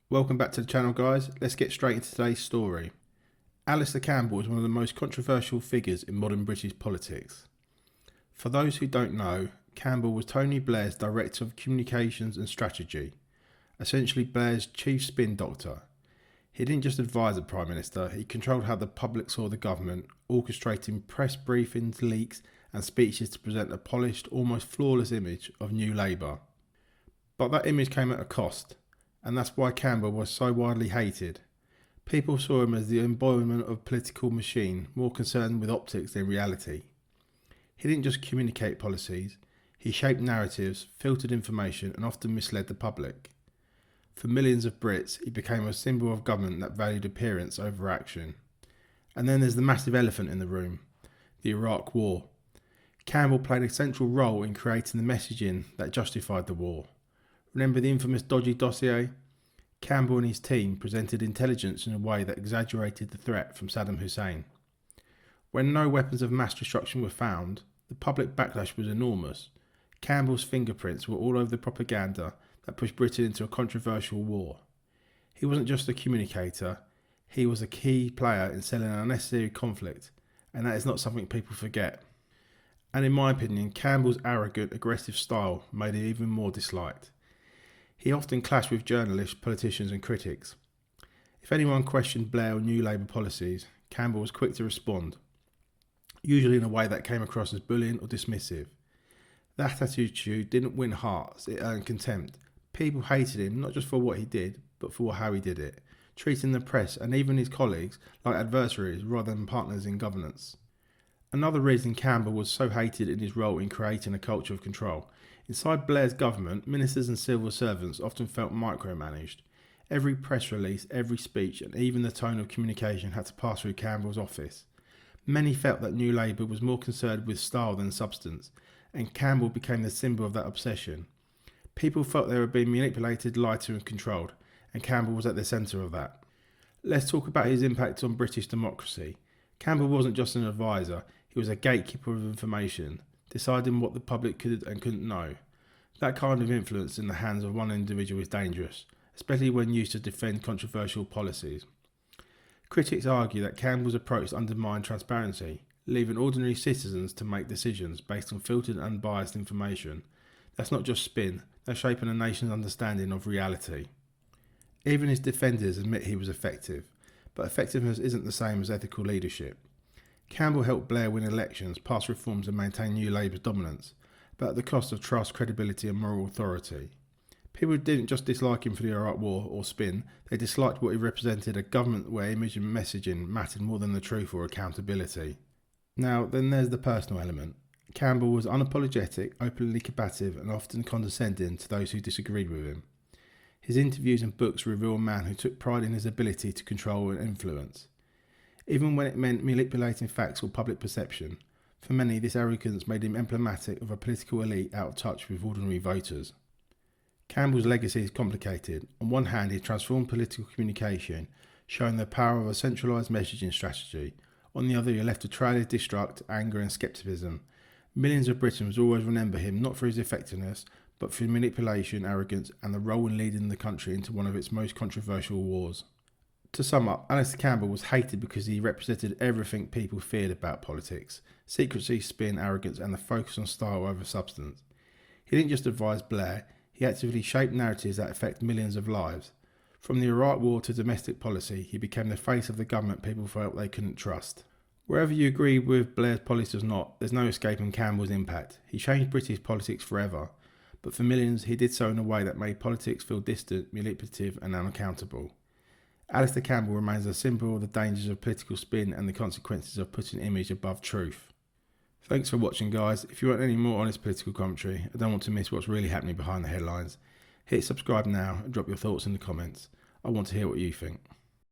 Welcome back to the channel, guys. Let's get straight into today's story. Alistair Campbell is one of the most controversial figures in modern British politics. For those who don't know, Campbell was Tony Blair's Director of Communications and Strategy, essentially Blair's chief spin doctor. He didn't just advise the Prime Minister, he controlled how the public saw the government, orchestrating press briefings, leaks and speeches to present a polished, almost flawless image of New Labour. But that image came at a cost, and that's why Campbell was so widely hated. People saw him as the embodiment of a political machine, more concerned with optics than reality. He didn't just communicate policies, he shaped narratives, filtered information and often misled the public. For millions of Brits, he became a symbol of government that valued appearance over action. And then there's the massive elephant in the room, the Iraq War. Campbell played a central role in creating the messaging that justified the war. Remember the infamous dodgy dossier? Campbell and his team presented intelligence in a way that exaggerated the threat from Saddam Hussein. When no weapons of mass destruction were found, the public backlash was enormous. Campbell's fingerprints were all over the propaganda that pushed Britain into a controversial war. He wasn't just a communicator, he was a key player in selling an unnecessary conflict, and that is not something people forget. And in my opinion, Campbell's arrogant, aggressive style made him even more disliked. He often clashed with journalists, politicians and critics. If anyone questioned Blair or New Labour policies, Campbell was quick to respond, usually in a way that came across as bullying or dismissive. That attitude didn't win hearts, it earned contempt. People hated him not just for what he did, but for how he did it, treating the press and even his colleagues like adversaries rather than partners in governance. Another reason Campbell was so hated in his role in creating a culture of control. Inside Blair's government, ministers and civil servants often felt micromanaged. Every press release, every speech and even the tone of communication had to pass through Campbell's office. Many felt that New Labour was more concerned with style than substance, and Campbell became the symbol of that obsession. People felt they were being manipulated, lied to and controlled, and Campbell was at the centre of that. Let's talk about his impact on British democracy. Campbell wasn't just an advisor, he was a gatekeeper of information, deciding what the public could and couldn't know. That kind of influence in the hands of one individual is dangerous, especially when used to defend controversial policies. Critics argue that Campbell's approach undermined transparency, leaving ordinary citizens to make decisions based on filtered and unbiased information. That's not just spin, that's shaping a nation's understanding of reality. Even his defenders admit he was effective, but effectiveness isn't the same as ethical leadership. Campbell helped Blair win elections, pass reforms and maintain New Labour's dominance, but at the cost of trust, credibility and moral authority. People didn't just dislike him for the Iraq War or spin, they disliked what he represented, a government where image and messaging mattered more than the truth or accountability. Now, then there's the personal element. Campbell was unapologetic, openly combative and often condescending to those who disagreed with him. His interviews and books reveal a man who took pride in his ability to control and influence, even when it meant manipulating facts or public perception. For many, this arrogance made him emblematic of a political elite out of touch with ordinary voters. Campbell's legacy is complicated. On one hand, he transformed political communication, showing the power of a centralised messaging strategy. On the other, he left a trail of distrust, anger and scepticism. Millions of Britons always remember him not for his effectiveness, but for manipulation, arrogance and the role in leading the country into one of its most controversial wars. To sum up, Alistair Campbell was hated because he represented everything people feared about politics: secrecy, spin, arrogance and the focus on style over substance. He didn't just advise Blair, he actively shaped narratives that affect millions of lives. From the Iraq War to domestic policy, he became the face of the government people felt they couldn't trust. Wherever you agree with Blair's policies or not, there's no escaping Campbell's impact. He changed British politics forever, but for millions he did so in a way that made politics feel distant, manipulative and unaccountable. Alistair Campbell remains a symbol of the dangers of political spin and the consequences of putting image above truth. Thanks for watching, guys. If you want any more honest political commentary and don't want to miss what's really happening behind the headlines, hit subscribe now and drop your thoughts in the comments. I want to hear what you think.